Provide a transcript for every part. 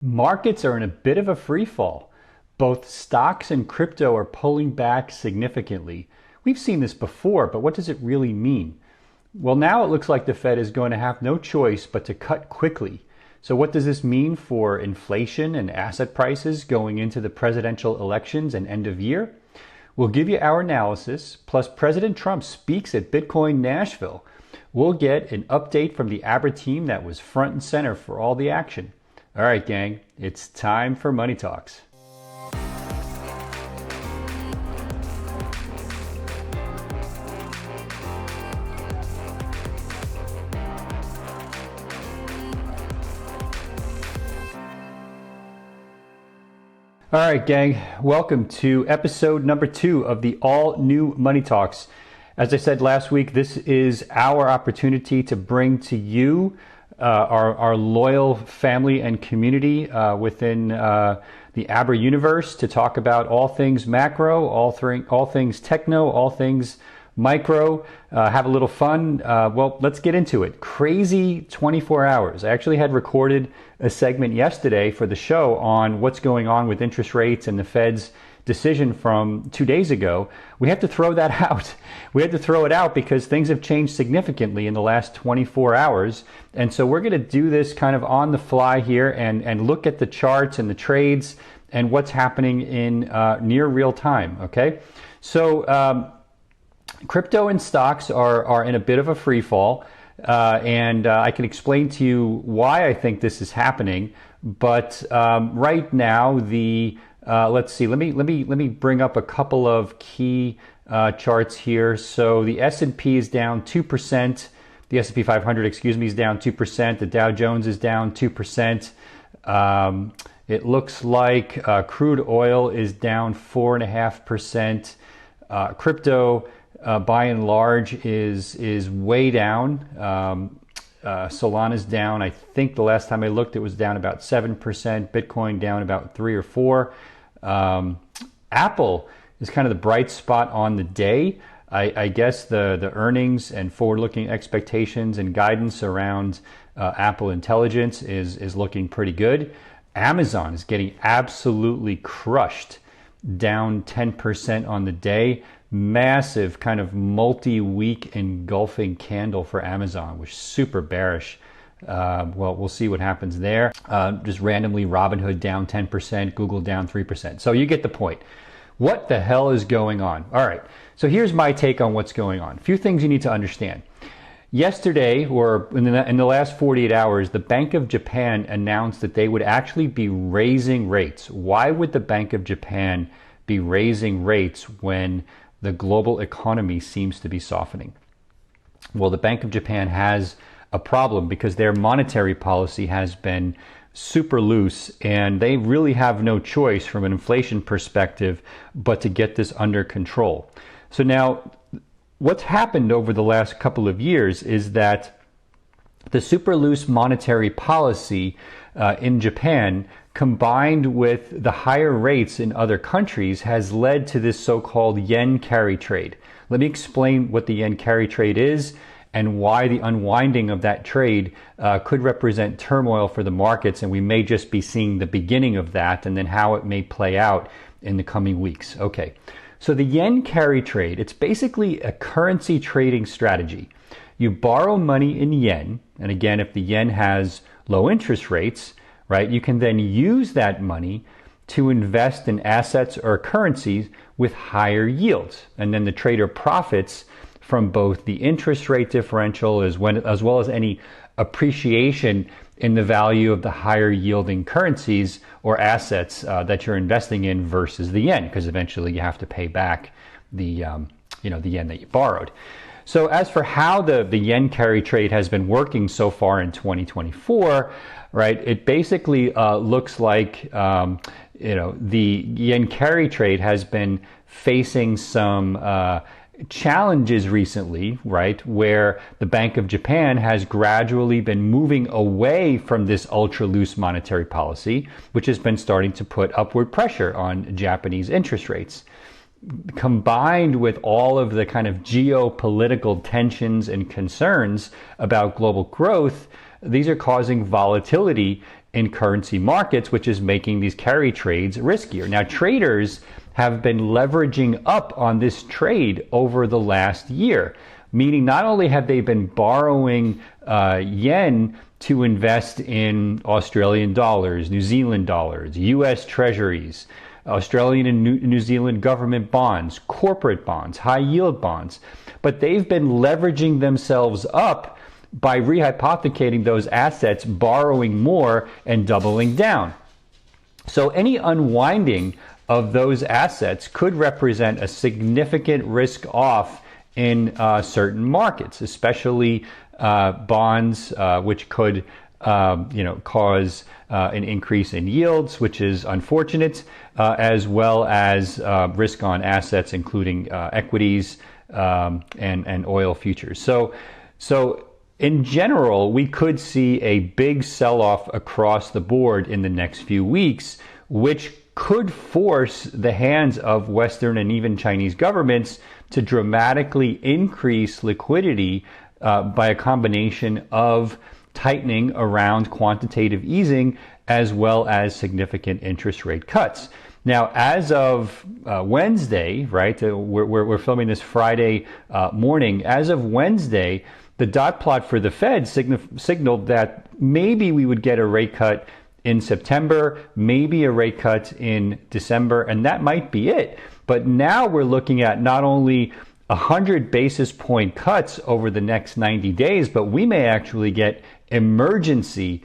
Markets are in a bit of a free fall. Both stocks and crypto are pulling back significantly. We've seen this before, but what does it really mean? Well, now it looks like the Fed is going to have no choice but to cut quickly. So what does this mean for inflation and asset prices going into the presidential elections and end of year? We'll give you our analysis, plus President Trump speaks at BTC Nashville. We'll get an update from the Abra team that was front and center for all the action. All right, gang, it's time for Money Talks. All right, gang, welcome to episode number 2 of the all-new Money Talks. As I said last week, this is our opportunity to bring to you our loyal family and community within the Abra universe to talk about all things macro, all things techno, all things micro, have a little fun. Well, let's get into it. Crazy 24 hours. I actually had recorded a segment yesterday for the show on what's going on with interest rates and the Fed's decision from 2 days ago. We have to throw that out. We had to throw it out because things have changed significantly in the last 24 hours. And so we're going to do this kind of on the fly here and look at the charts and the trades and what's happening in near real time. Okay. So crypto and stocks are in a bit of a free fall. And I can explain to you why I think this is happening. But right now, let's see. Let me bring up a couple of key charts here. So the S&P is down 2%. The S&P 500, is down 2%. The Dow Jones is down 2%. It looks like crude oil is down 4.5%. Crypto, by and large, is way down. Solana's down. I think the last time I looked, it was down about 7%. Bitcoin down about 3 or 4. Apple is kind of the bright spot on the day. I guess the earnings and forward-looking expectations and guidance around Apple Intelligence is looking pretty good. Amazon is getting absolutely crushed, down 10% on the day. Massive kind of multi-week engulfing candle for Amazon, which is super bearish. Well, we'll see what happens there. Just randomly, Robinhood down 10%, Google down 3%. So you get the point. What the hell is going on? All right. So here's my take on what's going on. A few things you need to understand. Yesterday, or in the last 48 hours, the Bank of Japan announced that they would actually be raising rates. Why would the Bank of Japan be raising rates when the global economy seems to be softening? Well, the Bank of Japan has a problem because their monetary policy has been super loose and they really have no choice from an inflation perspective but to get this under control. So now what's happened over the last couple of years is that the super loose monetary policy in Japan combined with the higher rates in other countries has led to this so-called yen carry trade. Let me explain what the yen carry trade is and why the unwinding of that trade could represent turmoil for the markets, and we may just be seeing the beginning of that and then how it may play out in the coming weeks. Okay, so the yen carry trade, it's basically a currency trading strategy. You borrow money in yen, and again, if the yen has low interest rates, right, you can then use that money to invest in assets or currencies with higher yields. And then the trader profits from both the interest rate differential as well as any appreciation in the value of the higher yielding currencies or assets that you're investing in versus the yen, because eventually you have to pay back the the yen that you borrowed. So as for how the yen carry trade has been working so far in 2024, right, it basically looks like the yen carry trade has been facing some challenges recently, right, where the Bank of Japan has gradually been moving away from this ultra loose monetary policy, which has been starting to put upward pressure on Japanese interest rates. Combined with all of the kind of geopolitical tensions and concerns about global growth, these are causing volatility in currency markets, which is making these carry trades riskier. Now, traders have been leveraging up on this trade over the last year, meaning not only have they been borrowing yen to invest in Australian dollars, New Zealand dollars, US treasuries, Australian and New Zealand government bonds, corporate bonds, high yield bonds, but they've been leveraging themselves up by rehypothecating those assets, borrowing more and doubling down. So any unwinding of those assets could represent a significant risk off in certain markets, especially bonds, which could cause an increase in yields, which is unfortunate, as well as risk on assets, including equities and oil futures. So in general, we could see a big sell-off across the board in the next few weeks, which could force the hands of Western and even Chinese governments to dramatically increase liquidity by a combination of tightening around quantitative easing as well as significant interest rate cuts. Now, as of Wednesday, right, we're filming this Friday morning, as of Wednesday, the dot plot for the Fed signaled that maybe we would get a rate cut in September, maybe a rate cut in December, and that might be it. But now we're looking at not only 100 basis point cuts over the next 90 days, but we may actually get emergency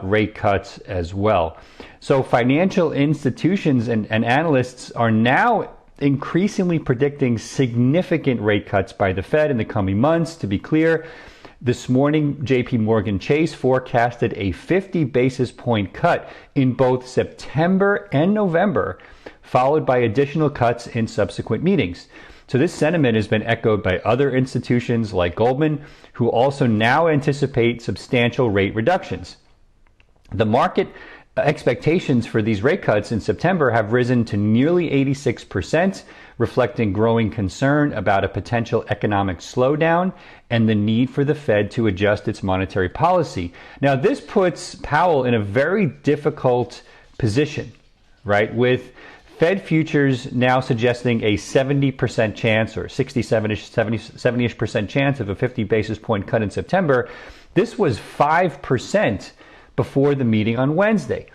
rate cuts as well. So financial institutions and analysts are now increasingly predicting significant rate cuts by the Fed in the coming months. To be clear, this morning, JP Morgan Chase forecasted a 50 basis point cut in both September and November, followed by additional cuts in subsequent meetings. So this sentiment has been echoed by other institutions like Goldman, who also now anticipate substantial rate reductions. The market expectations for these rate cuts in September have risen to nearly 86%, reflecting growing concern about a potential economic slowdown and the need for the Fed to adjust its monetary policy. Now, this puts Powell in a very difficult position, right? With Fed futures now suggesting a 70% chance or 67-ish, 70-ish% chance of a 50 basis point cut in September. This was 5% before the meeting on Wednesday.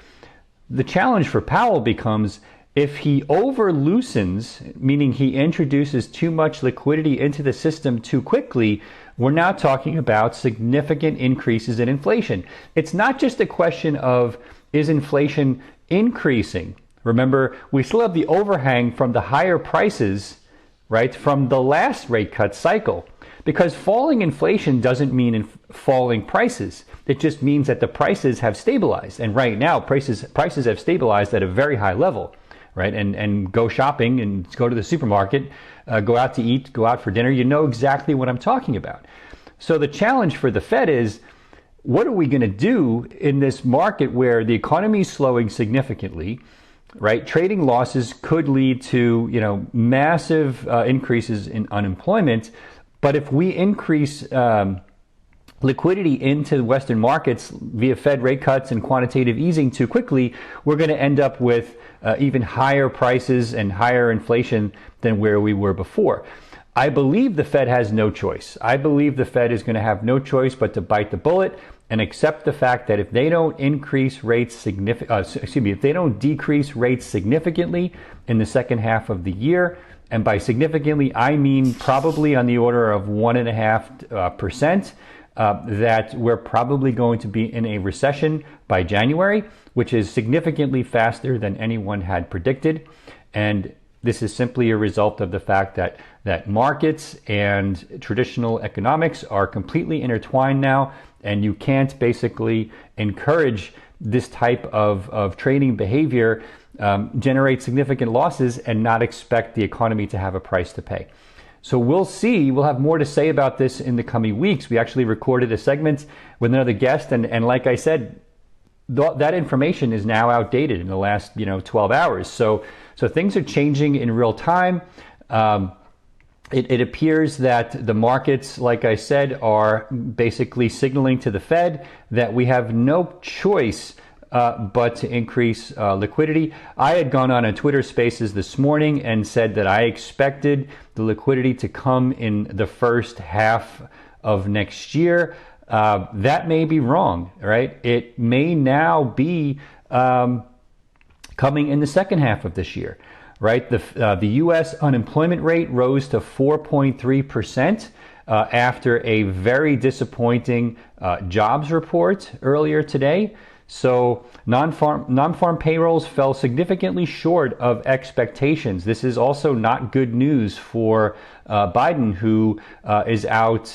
The challenge for Powell becomes if he over loosens, meaning he introduces too much liquidity into the system too quickly, we're now talking about significant increases in inflation. It's not just a question of is inflation increasing? Remember, we still have the overhang from the higher prices, right, from the last rate cut cycle. Because falling inflation doesn't mean falling prices. It just means that the prices have stabilized. And right now, prices have stabilized at a very high level, right? And go shopping and go to the supermarket, go out to eat, go out for dinner. You know exactly what I'm talking about. So the challenge for the Fed is, what are we going to do in this market where the economy is slowing significantly, right? Trading losses could lead to, massive increases in unemployment. But if we increase liquidity into Western markets via Fed rate cuts and quantitative easing too quickly, we're going to end up with even higher prices and higher inflation than where we were before. I believe the Fed has no choice. I believe the Fed is going to have no choice but to bite the bullet and accept the fact that if they don't increase rates if they don't decrease rates significantly in the second half of the year, and by significantly, I mean probably on the order of 1.5%, that we're probably going to be in a recession by January, which is significantly faster than anyone had predicted. And this is simply a result of the fact that markets and traditional economics are completely intertwined now, and you can't basically encourage this type of trading behavior, generate significant losses and not expect the economy to have a price to pay. So we'll see. We'll have more to say about this in the coming weeks. We actually recorded a segment with another guest, and like I said, that information is now outdated in the last 12 hours. So things are changing in real time. It appears that the markets, like I said, are basically signaling to the Fed that we have no choice but to increase liquidity. I had gone on a Twitter Spaces this morning and said that I expected the liquidity to come in the first half of next year. That may be wrong, right? It may now be coming in the second half of this year, right? The U.S. unemployment rate rose to 4.3% after a very disappointing jobs report earlier today. So non-farm payrolls fell significantly short of expectations. This is also not good news for Biden, who is out,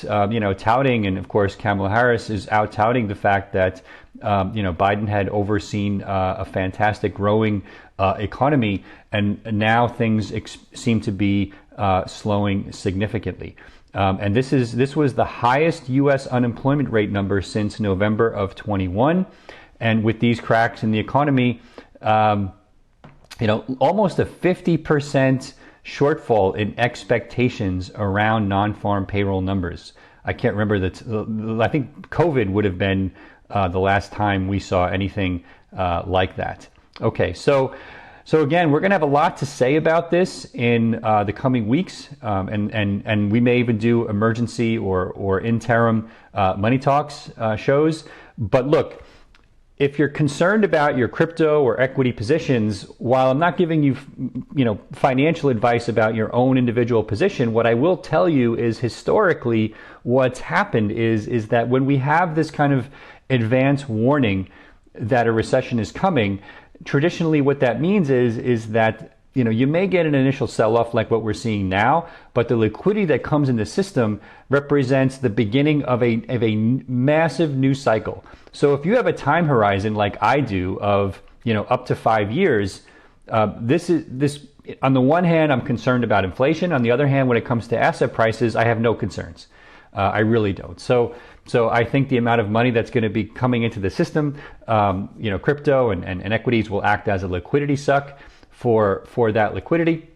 touting, and of course Kamala Harris is out touting the fact that Biden had overseen a fantastic growing economy, and now things seem to be slowing significantly. And this was the highest U.S. unemployment rate number since November of 21. And with these cracks in the economy, almost a 50% shortfall in expectations around non-farm payroll numbers. I can't remember I think COVID would have been the last time we saw anything like that. Okay, so again, we're going to have a lot to say about this in the coming weeks, and we may even do emergency or interim Money Talks shows. But look, if you're concerned about your crypto or equity positions, while I'm not giving you, financial advice about your own individual position, what I will tell you is historically what's happened is that when we have this kind of advance warning that a recession is coming, traditionally what that means is that you may get an initial sell-off like what we're seeing now, but the liquidity that comes in the system represents the beginning of a massive new cycle. So if you have a time horizon like I do of up to 5 years, this on the one hand I'm concerned about inflation. On the other hand, when it comes to asset prices, I have no concerns. I really don't. So I think the amount of money that's going to be coming into the system, crypto and equities will act as a liquidity suck for that liquidity,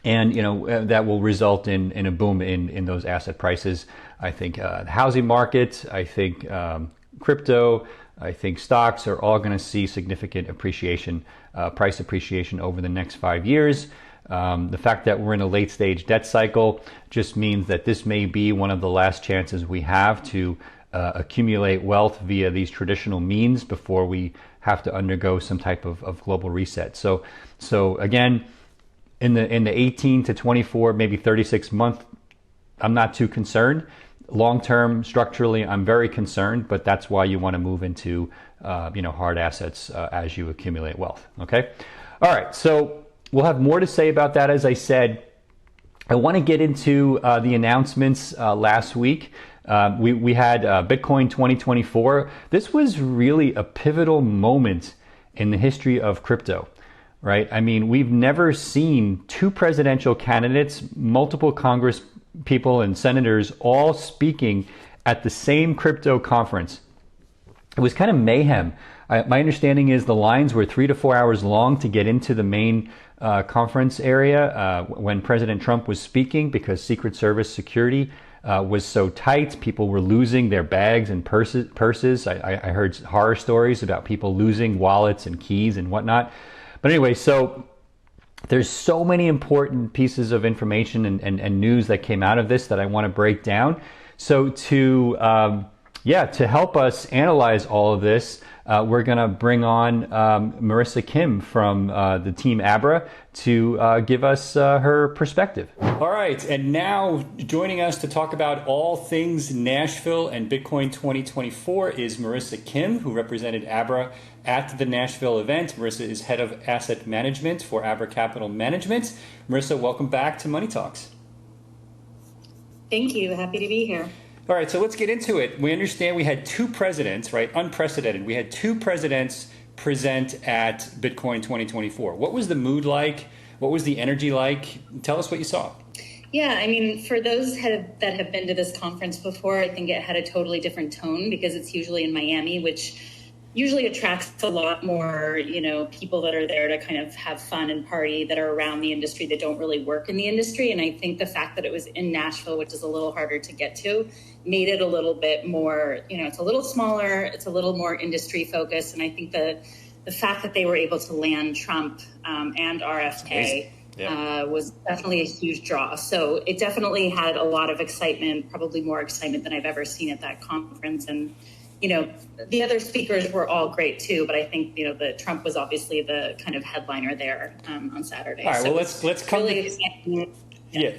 and that will result in a boom in those asset prices. I think the housing market, I think crypto, I think stocks are all going to see significant appreciation, price appreciation over the next 5 years. The fact that we're in a late stage debt cycle just means that this may be one of the last chances we have to accumulate wealth via these traditional means before we have to undergo some type of global reset. So again, in the 18 to 24, maybe 36 month, I'm not too concerned. Long term, structurally, I'm very concerned, but that's why you want to move into hard assets as you accumulate wealth. Okay, all right. So we'll have more to say about that. As I said, I want to get into the announcements last week. We had Bitcoin 2024. This was really a pivotal moment in the history of crypto, right? I mean, we've never seen two presidential candidates, multiple Congress people and senators all speaking at the same crypto conference. It was kind of mayhem. My understanding is the lines were 3 to 4 hours long to get into the main conference area when President Trump was speaking, because Secret Service security was so tight. People were losing their bags and purses. I heard horror stories about people losing wallets and keys and whatnot. But anyway, so there's so many important pieces of information and news that came out of this that I want to break down. So to help us analyze all of this, we're going to bring on Marissa Kim from the team Abra to give us her perspective. All right, and now joining us to talk about all things Nashville and Bitcoin 2024 is Marissa Kim, who represented Abra at the Nashville event. Marissa is head of asset management for Abra Capital Management. Marissa, welcome back to Money Talks. Thank you. Happy to be here. All right, so let's get into it. We understand we had two presidents, right? Unprecedented. We had two presidents present at Bitcoin 2024. What was the mood like? What was the energy like? Tell us what you saw. Yeah, I mean, for those that have been to this conference before, I think it had a totally different tone because it's usually in Miami, which usually attracts a lot more, people that are there to kind of have fun and party that are around the industry that don't really work in the industry. And I think the fact that it was in Nashville, which is a little harder to get to, made it a little bit more, it's a little smaller, it's a little more industry focused. And I think the fact that they were able to land Trump and RFK was definitely a huge draw. So it definitely had a lot of excitement, probably more excitement than I've ever seen at that conference. And the other speakers were all great too, but I think the Trump was obviously the kind of headliner there on Saturday. All right, so well let's come. Really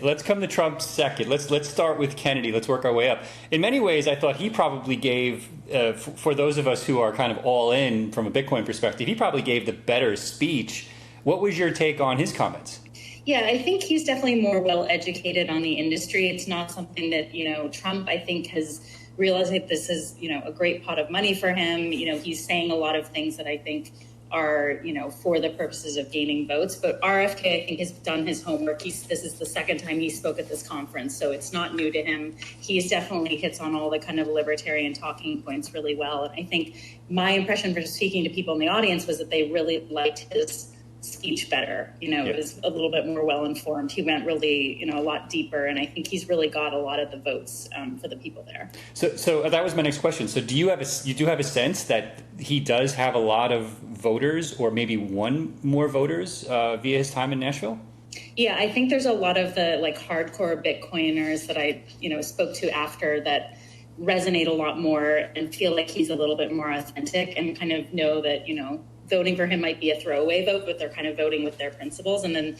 let's come to Trump second. Let's start with Kennedy. Let's work our way up. In many ways, I thought he probably gave, for those of us who are kind of all in from a Bitcoin perspective, he probably gave the better speech. What was your take on his comments? Yeah, I think he's definitely more well educated on the industry. It's not something that Trump, I think, has realized that this is a great pot of money for him. He's saying a lot of things that I think are for the purposes of gaining votes. But RFK, I think, has done his homework. This is the second time he spoke at this conference, so it's not new to him. He's definitely hits on all the kind of libertarian talking points really well. And I think my impression from speaking to people in the audience was that they really liked his speech better. It was a little bit more well informed. He went really, a lot deeper, and I think he's really got a lot of the votes for the people there. So that was my next question. So do you have a sense that he does have a lot of voters, or maybe won more voters via his time in Nashville? Yeah, I think there's a lot of the hardcore Bitcoiners that I spoke to after that resonate a lot more and feel like he's a little bit more authentic and kind of know that voting for him might be a throwaway vote, but they're kind of voting with their principles. And then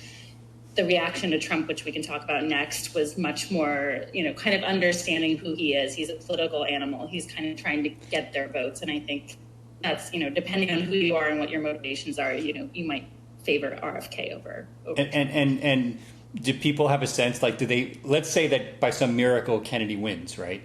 the reaction to Trump, which we can talk about next, was much more, kind of understanding who he is. He's a political animal. He's kind of trying to get their votes. And I think that's, depending on who you are and what your motivations are, you might favor RFK over. And do people have a sense, let's say that by some miracle Kennedy wins, right?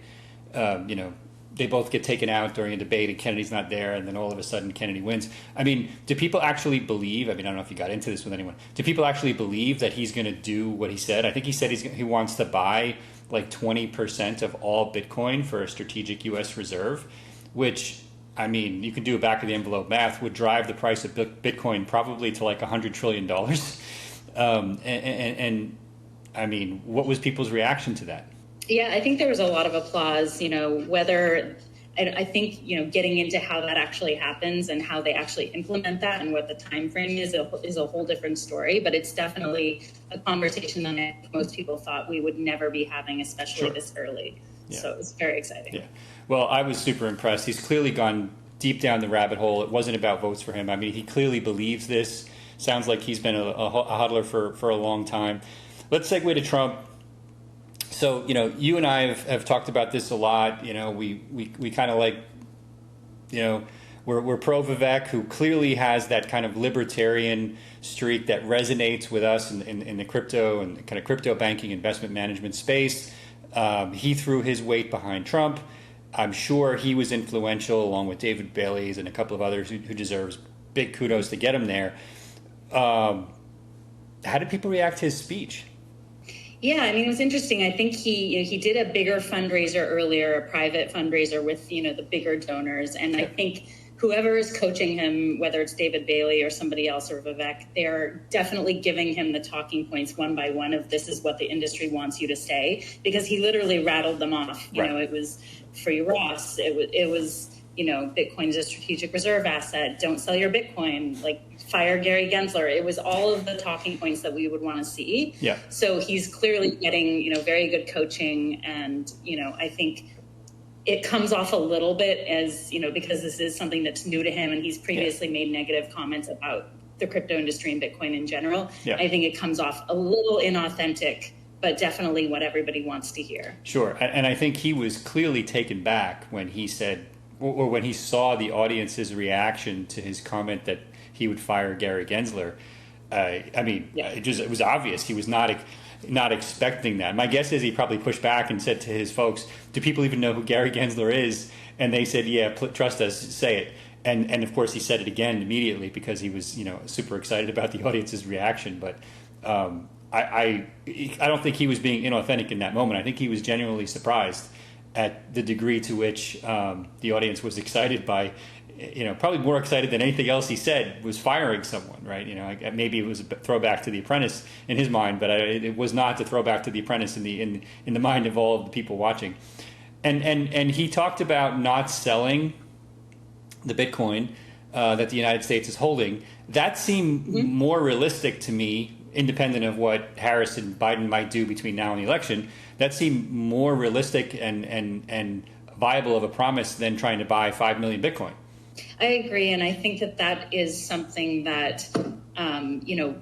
They both get taken out during a debate and Kennedy's not there, and then all of a sudden Kennedy wins. I mean, do people actually believe, I don't know if you got into this with anyone, do people actually believe that he's going to do what he said? I think he said he wants to buy 20% of all Bitcoin for a strategic U.S. reserve, which, you can do a back of the envelope math, would drive the price of Bitcoin probably to $100 trillion. What was people's reaction to that? Yeah, I think there was a lot of applause, whether I think, getting into how that actually happens and how they actually implement that and what the time frame is a whole different story. But it's definitely a conversation that most people thought we would never be having, especially this early. Yeah. So it was very exciting. Yeah. Well, I was super impressed. He's clearly gone deep down the rabbit hole. It wasn't about votes for him. He clearly believes this. Sounds like he's been a hodler for a long time. Let's segue to Trump. So, you and I have talked about this a lot. We kind of we're pro Vivek, who clearly has that kind of libertarian streak that resonates with us in the crypto and kind of crypto banking investment management space. He threw his weight behind Trump. I'm sure he was influential, along with David Bailey's and a couple of others who deserves big kudos to get him there. How did people react to his speech? Yeah, it was interesting. I think he did a bigger fundraiser earlier, a private fundraiser with, the bigger donors. And I think whoever is coaching him, whether it's David Bailey or somebody else or Vivek, they're definitely giving him the talking points one by one of this is what the industry wants you to say, because he literally rattled them off. You know, it was free Ross. It was, Bitcoin's a strategic reserve asset. Don't sell your Bitcoin. Fire Gary Gensler. It was all of the talking points that we would want to see. Yeah. So he's clearly getting, very good coaching. And, I think it comes off a little bit as, because this is something that's new to him and he's previously made negative comments about the crypto industry and Bitcoin in general. Yeah. I think it comes off a little inauthentic, but definitely what everybody wants to hear. Sure. And I think he was clearly taken back when he said, or when he saw the audience's reaction to his comment that he would fire Gary Gensler. It was obvious he was not expecting that. My guess is he probably pushed back and said to his folks, "Do people even know who Gary Gensler is?" And they said, "Yeah, trust us, say it." And of course he said it again immediately because he was super excited about the audience's reaction. But I don't think he was being inauthentic in that moment. I think he was genuinely surprised at the degree to which the audience was excited by, probably more excited than anything else he said, was firing someone, right? Maybe it was a throwback to The Apprentice in his mind, but it was not the throwback to The Apprentice in the mind of all of the people watching. And he talked about not selling the Bitcoin that the United States is holding. That seemed more realistic to me, independent of what Harris and Biden might do between now and the election. That seemed more realistic and viable of a promise than trying to buy 5 million Bitcoin. I agree. And I think that is something that,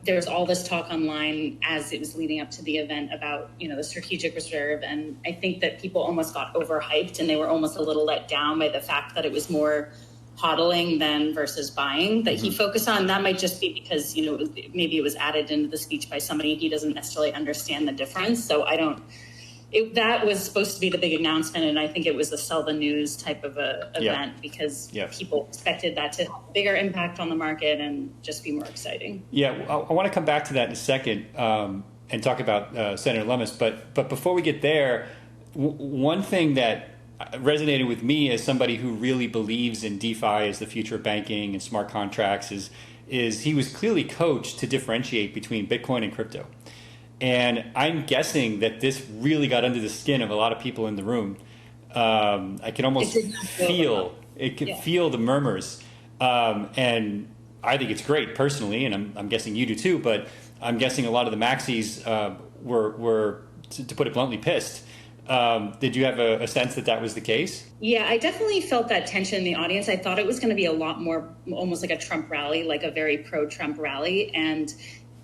there's all this talk online as it was leading up to the event about, the strategic reserve. And I think that people almost got overhyped and they were almost a little let down by the fact that it was more hodling than versus buying that he focused on. That might just be because, maybe it was added into the speech by somebody he doesn't necessarily understand the difference. So that was supposed to be the big announcement, and I think it was a sell the news type of event because people expected that to have a bigger impact on the market and just be more exciting. Yeah, I want to come back to that in a second and talk about Senator Lummis. But before we get there, one thing that resonated with me as somebody who really believes in DeFi as the future of banking and smart contracts is he was clearly coached to differentiate between Bitcoin and crypto. And I'm guessing that this really got under the skin of a lot of people in the room. I can almost feel the murmurs. And I think it's great personally, and I'm guessing you do too, but I'm guessing a lot of the maxis were, to put it bluntly, pissed. Did you have a sense that was the case? Yeah, I definitely felt that tension in the audience. I thought it was going to be a lot more almost like a Trump rally, like a very pro-Trump rally. And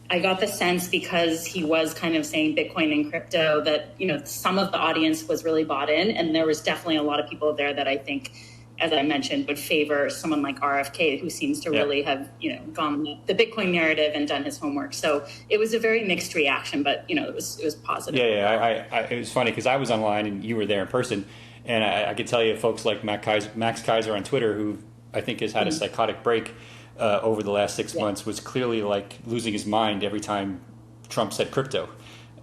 I got the sense because he was kind of saying Bitcoin and crypto that, some of the audience was really bought in. And there was definitely a lot of people there that I think, as I mentioned, would favor someone like RFK, who seems to really have, gone the Bitcoin narrative and done his homework. So it was a very mixed reaction, but, it was positive. Yeah. It was funny because I was online and you were there in person. And I could tell you folks like Max Kaiser on Twitter, who I think has had a psychotic break over the last 6 months, was clearly like losing his mind every time Trump said crypto.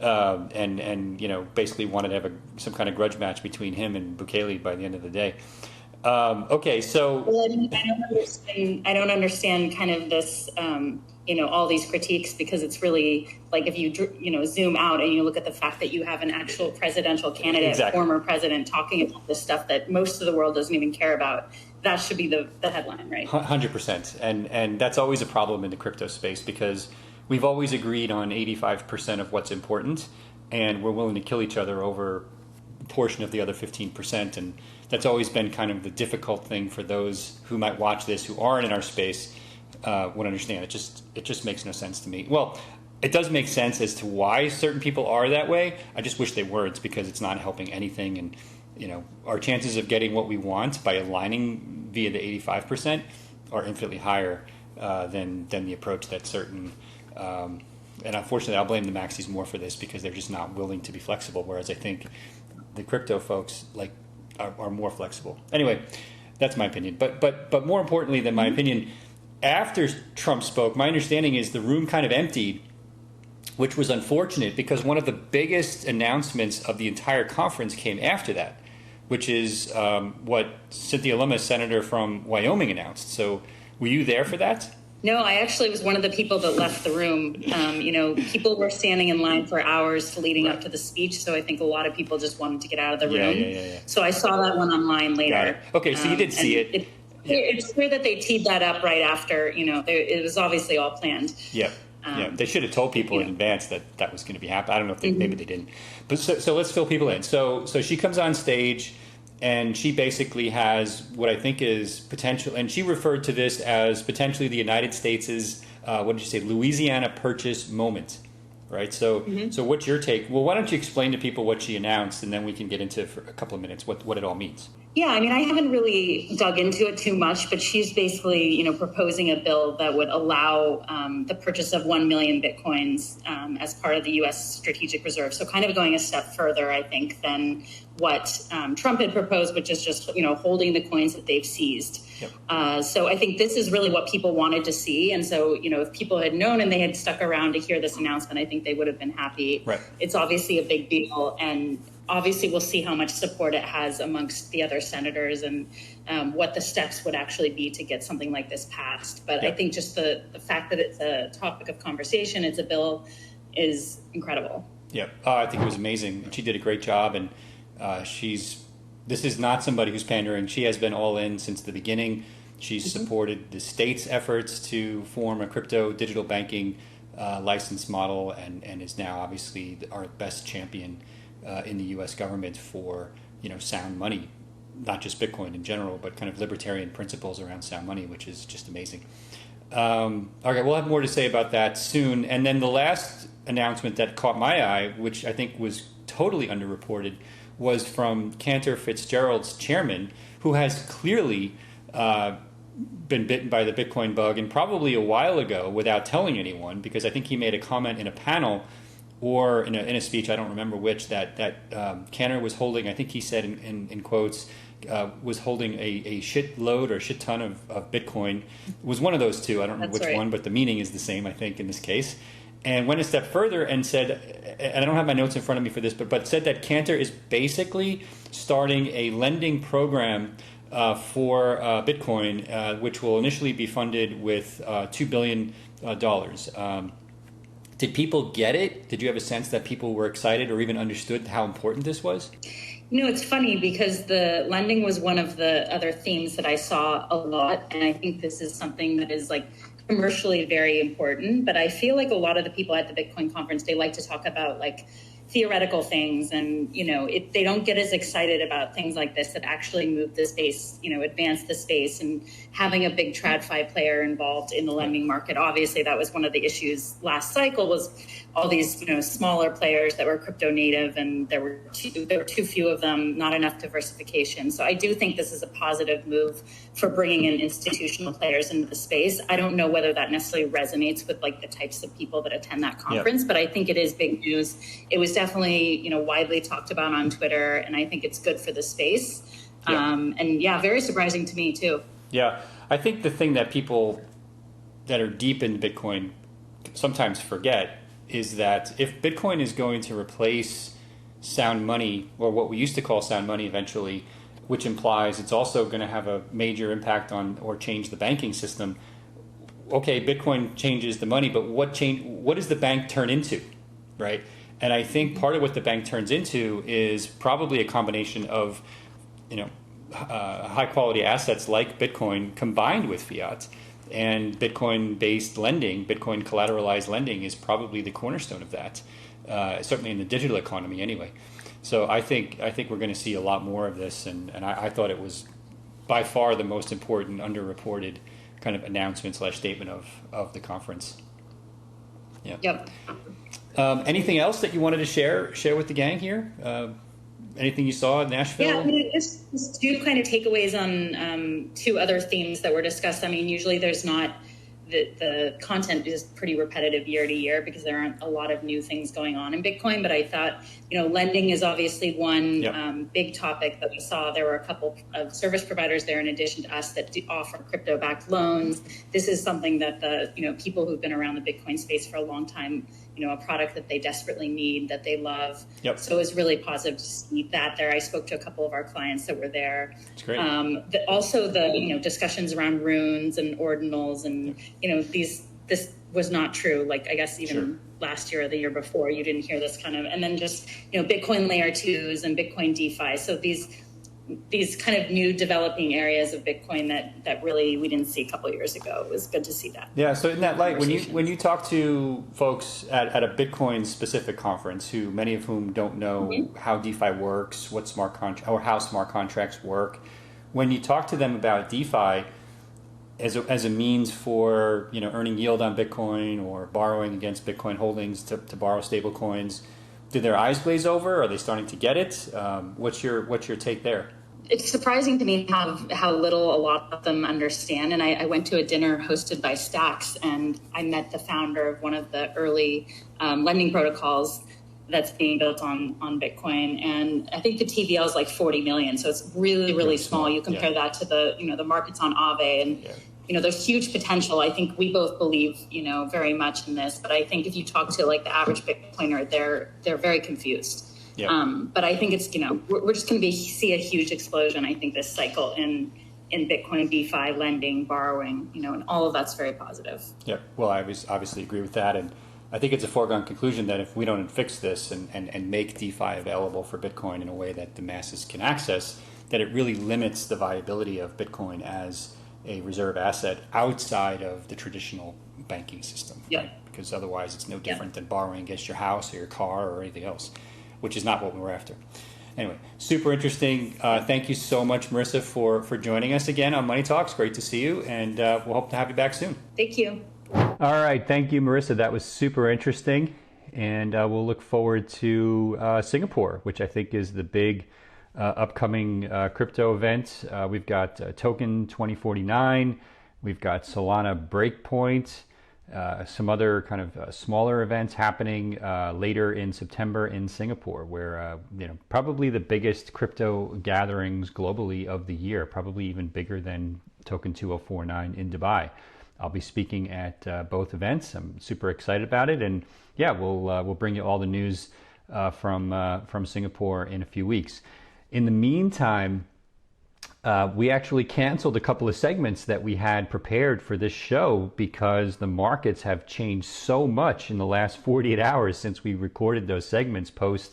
And basically wanted to have some kind of grudge match between him and Bukele by the end of the day. Okay, so I don't understand kind of this, all these critiques, because it's really like if you zoom out and you look at the fact that you have an actual presidential candidate, former president, talking about this stuff that most of the world doesn't even care about. That should be the headline, right? 100%, and that's always a problem in the crypto space because we've always agreed on 85% of what's important, and we're willing to kill each other over a portion of the other 15%, and that's always been kind of the difficult thing for those who might watch this who aren't in our space would understand. It just makes no sense to me. Well, it does make sense as to why certain people are that way. I just wish they weren't, because it's not helping anything. And our chances of getting what we want by aligning via the 85% are infinitely higher than the approach that certain. And unfortunately, I'll blame the maxis more for this because they're just not willing to be flexible. Whereas I think the crypto folks are more flexible. Anyway, that's my opinion. But more importantly than my opinion, after Trump spoke, my understanding is the room kind of emptied, which was unfortunate because one of the biggest announcements of the entire conference came after that, which is what Cynthia Lummis, senator from Wyoming, announced. So were you there for that? No, I actually was one of the people that left the room. People were standing in line for hours leading up to the speech, so I think a lot of people just wanted to get out of the room. Yeah. So I saw that one online later. Okay, so you did see it. It's clear that they teed that up right after. It was obviously all planned. Yeah. They should have told people in advance that was going to be happening. I don't know if maybe they didn't. But so let's fill people in. So she comes on stage. And she basically has what I think is potential, and she referred to this as potentially the United States' Louisiana Purchase moment, right? So what's your take? Well, why don't you explain to people what she announced, and then we can get into for a couple of minutes what it all means. Yeah, I mean, I haven't really dug into it too much, but she's basically, proposing a bill that would allow the purchase of 1 million Bitcoins as part of the U.S. strategic reserve. So kind of going a step further, I think, than what Trump had proposed, which is just, holding the coins that they've seized. Yep. So I think this is really what people wanted to see. And so, if people had known and they had stuck around to hear this announcement, I think they would have been happy. Right. It's obviously a big deal. And obviously we'll see how much support it has amongst the other senators and what the steps would actually be to get something like this passed. But I think just the fact that it's a topic of conversation, it's a bill, is incredible. Yeah, I think it was amazing. And she did a great job. And this is not somebody who's pandering. She has been all in since the beginning. She's supported the state's efforts to form a crypto digital banking license model and is now obviously our best champion in the U.S. government for, sound money, not just Bitcoin in general, but kind of libertarian principles around sound money, which is just amazing. Okay, we'll have more to say about that soon. And then the last announcement that caught my eye, which I think was totally underreported, was from Cantor Fitzgerald's chairman, who has clearly been bitten by the Bitcoin bug, and probably a while ago without telling anyone, because I think he made a comment in a panel or in a speech, I don't remember which, that Cantor was holding, I think he said in quotes, was holding a shitload or a shit ton of Bitcoin. It was one of those two. I don't know which one, but the meaning is the same, I think, in this case. And went a step further and said, and I don't have my notes in front of me for this, but said that Cantor is basically starting a lending program for Bitcoin, which will initially be funded with $2 billion. Did people get it? Did you have a sense that people were excited or even understood how important this was? It's funny because the lending was one of the other themes that I saw a lot. And I think this is something that is commercially very important. But I feel like a lot of the people at the Bitcoin conference, they like to talk about theoretical things, and they don't get as excited about things like this that actually move the space, advance the space, and having a big TradFi player involved in the lending market. Obviously, that was one of the issues last cycle, was all these smaller players that were crypto native, and there were too few of them, not enough diversification. So I do think this is a positive move for bringing in institutional players into the space. I don't know whether that necessarily resonates with the types of people that attend that conference, but I think it is big news. It was definitely, widely talked about on Twitter, and I think it's good for the space. Very surprising to me too. Yeah, I think the thing that people that are deep in Bitcoin sometimes forget is that if Bitcoin is going to replace sound money, or what we used to call sound money eventually, which implies it's also going to have a major impact on or change the banking system. Okay, Bitcoin changes the money, but what does the bank turn into, right? And I think part of what the bank turns into is probably a combination of, high quality assets like Bitcoin combined with fiat. And Bitcoin-based lending, Bitcoin collateralized lending, is probably the cornerstone of that. Certainly in the digital economy, anyway. So I think we're going to see a lot more of this, and I thought it was by far the most important, underreported kind of announcement / statement of the conference. Yeah. Yep. Anything else that you wanted to share with the gang here? Anything you saw in Nashville? Yeah, just two kind of takeaways on two other themes that were discussed. I mean, usually there's not, the content is pretty repetitive year to year because there aren't a lot of new things going on in Bitcoin. But I thought, lending is obviously one big topic that we saw. There were a couple of service providers there in addition to us that offer crypto-backed loans. This is something that the people who've been around the Bitcoin space for a long time, a product that they desperately need, that they love. Yep. So it was really positive to see that there. I spoke to a couple of our clients that were there. That's great. Also the discussions around runes and ordinals, and this was not true. I guess even last year or the year before, you didn't hear this kind of, and then just Bitcoin layer 2s and Bitcoin DeFi. So these kind of new developing areas of Bitcoin that really we didn't see a couple of years ago. It was good to see that. Yeah. So in that light, when you talk to folks at a Bitcoin specific conference, who many of whom don't know how DeFi works, what how smart contracts work, when you talk to them about DeFi as a means for earning yield on Bitcoin or borrowing against Bitcoin holdings to borrow stable coins, do their eyes glaze over? Are they starting to get it? What's your take there? It's surprising to me how little a lot of them understand. And I went to a dinner hosted by Stacks, and I met the founder of one of the early lending protocols that's being built on Bitcoin. And I think the TVL is like 40 million. So it's really, really small. You compare that to the markets on Aave, and there's huge potential. I think we both believe, very much in this. But I think if you talk to the average Bitcoiner, they're very confused. But I think it's, we're just going to see a huge explosion, I think, this cycle in Bitcoin, DeFi, lending, borrowing, and all of that's very positive. Yeah, well, I obviously agree with that. And I think it's a foregone conclusion that if we don't fix this and make DeFi available for Bitcoin in a way that the masses can access, that it really limits the viability of Bitcoin as a reserve asset outside of the traditional banking system. Yeah. Right? Because otherwise it's no different than borrowing against your house or your car or anything else, which is not what we're after. Anyway, super interesting. Thank you so much, Marissa, for joining us again on Money Talks. Great to see you, and we'll hope to have you back soon. Thank you. All right. Thank you, Marissa. That was super interesting. And we'll look forward to Singapore, which I think is the big upcoming crypto event. We've got Token 2049. We've got Solana Breakpoint. Some other kind of smaller events happening later in September in Singapore, where probably the biggest crypto gatherings globally of the year, probably even bigger than Token 2049 in Dubai. I'll be speaking at both events. I'm super excited about it, and yeah, we'll bring you all the news from Singapore in a few weeks. In the meantime, we actually canceled a couple of segments that we had prepared for this show because the markets have changed so much in the last 48 hours since we recorded those segments post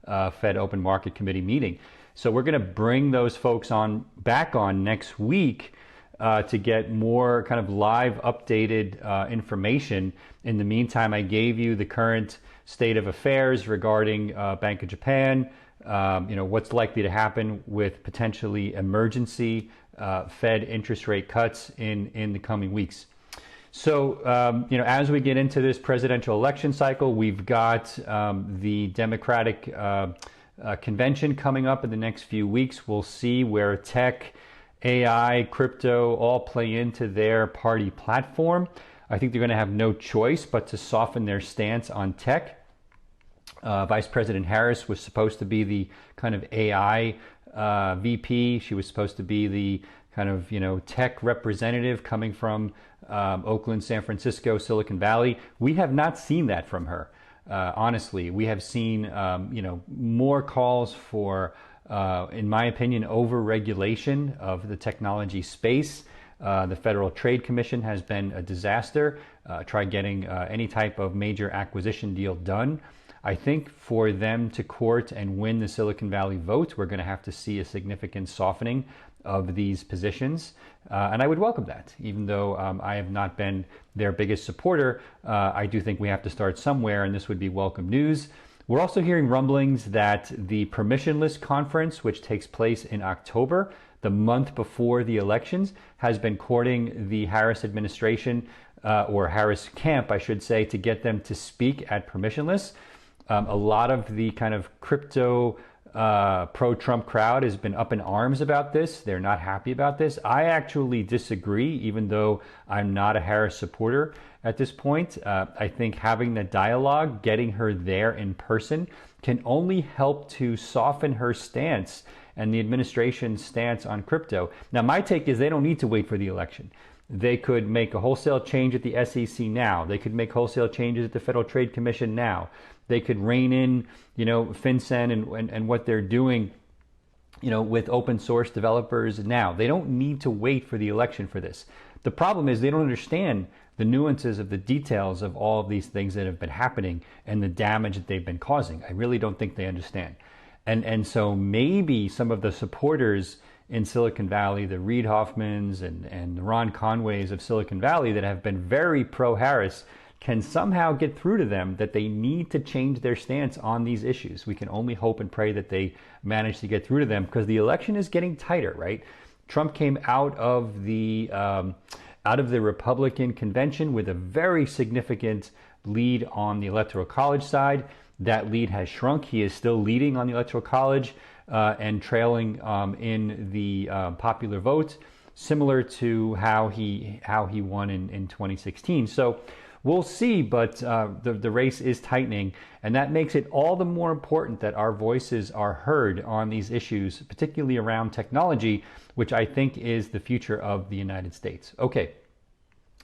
Fed Open Market Committee meeting. So we're going to bring those folks back on next week to get more kind of live updated information. In the meantime, I gave you the current state of affairs regarding Bank of Japan, what's likely to happen with potentially emergency Fed interest rate cuts in the coming weeks. So, as we get into this presidential election cycle, we've got the Democratic convention coming up in the next few weeks. We'll see where tech, AI, crypto all play into their party platform. I think they're going to have no choice but to soften their stance on tech. Vice President Harris was supposed to be the kind of AI VP. She was supposed to be the kind of, tech representative coming from Oakland, San Francisco, Silicon Valley. We have not seen that from her. Honestly, we have seen, more calls for, in my opinion, over-regulation of the technology space. The Federal Trade Commission has been a disaster. Try getting any type of major acquisition deal done. I think for them to court and win the Silicon Valley vote, we're going to have to see a significant softening of these positions. And I would welcome that. Even though I have not been their biggest supporter, I do think we have to start somewhere, and this would be welcome news. We're also hearing rumblings that the permissionless conference, which takes place in October, the month before the elections, has been courting the Harris administration, or Harris camp, I should say, to get them to speak at permissionless. A lot of the kind of crypto pro-Trump crowd has been up in arms about this. They're not happy about this. I actually disagree, even though I'm not a Harris supporter at this point. I think having the dialogue, getting her there in person, can only help to soften her stance and the administration's stance on crypto. Now, my take is they don't need to wait for the election. They could make a wholesale change at the SEC now. They could make wholesale changes at the Federal Trade Commission now. They could rein in, FinCEN and what they're doing, with open source developers now. They don't need to wait for the election for this. The problem is they don't understand the nuances of the details of all of these things that have been happening and the damage that they've been causing. I really don't think they understand. And so maybe some of the supporters in Silicon Valley, the Reid Hoffmans and the Ron Conways of Silicon Valley that have been very pro-Harris, can somehow get through to them that they need to change their stance on these issues. We can only hope and pray that they manage to get through to them, because the election is getting tighter, right? Trump came out of the Republican convention with a very significant lead on the Electoral College side. That lead has shrunk. He is still leading on the Electoral College and trailing in the popular vote, similar to how he won in 2016. So we'll see, but the race is tightening, and that makes it all the more important that our voices are heard on these issues, particularly around technology, which I think is the future of the United States. Okay,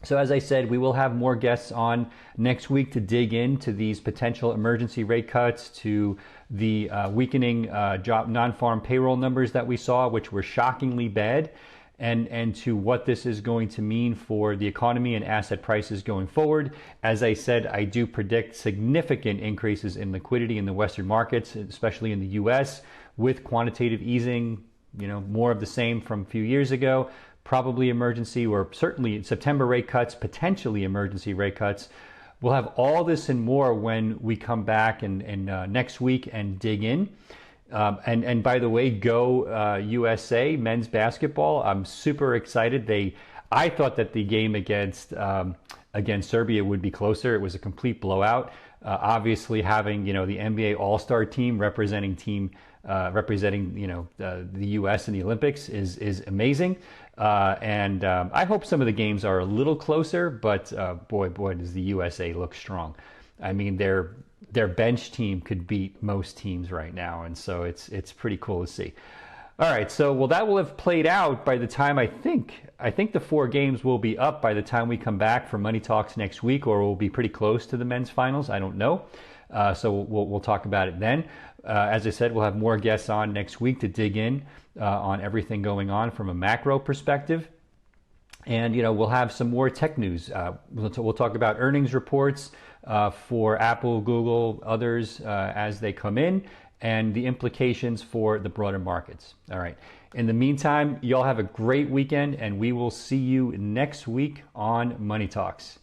So as I said, we will have more guests on next week to dig into these potential emergency rate cuts, to the weakening job non-farm payroll numbers that we saw, which were shockingly bad, and to what this is going to mean for the economy and asset prices going forward. As I said, I do predict significant increases in liquidity in the Western markets, especially in the U.S., with quantitative easing, more of the same from a few years ago. Probably emergency, or certainly September rate cuts, potentially emergency rate cuts. We'll have all this and more when we come back and next week and dig in. And by the way, go USA men's basketball. I'm super excited. I thought that the game against Serbia would be closer. It was a complete blowout. Obviously, having the NBA All-Star team representing the U.S. in the Olympics is amazing. And I hope some of the games are a little closer, but boy, does the USA look strong. I mean, their bench team could beat most teams right now, and so it's pretty cool to see. All right, so that will have played out by the time I think the 4 games will be up by the time we come back for Money Talks next week, or we'll be pretty close to the men's finals. I don't know. So we'll talk about it then. As I said, we'll have more guests on next week to dig in on everything going on from a macro perspective. And, we'll have some more tech news. We'll talk about earnings reports for Apple, Google, others as they come in, and the implications for the broader markets. All right. In the meantime, y'all have a great weekend, and we will see you next week on Money Talks.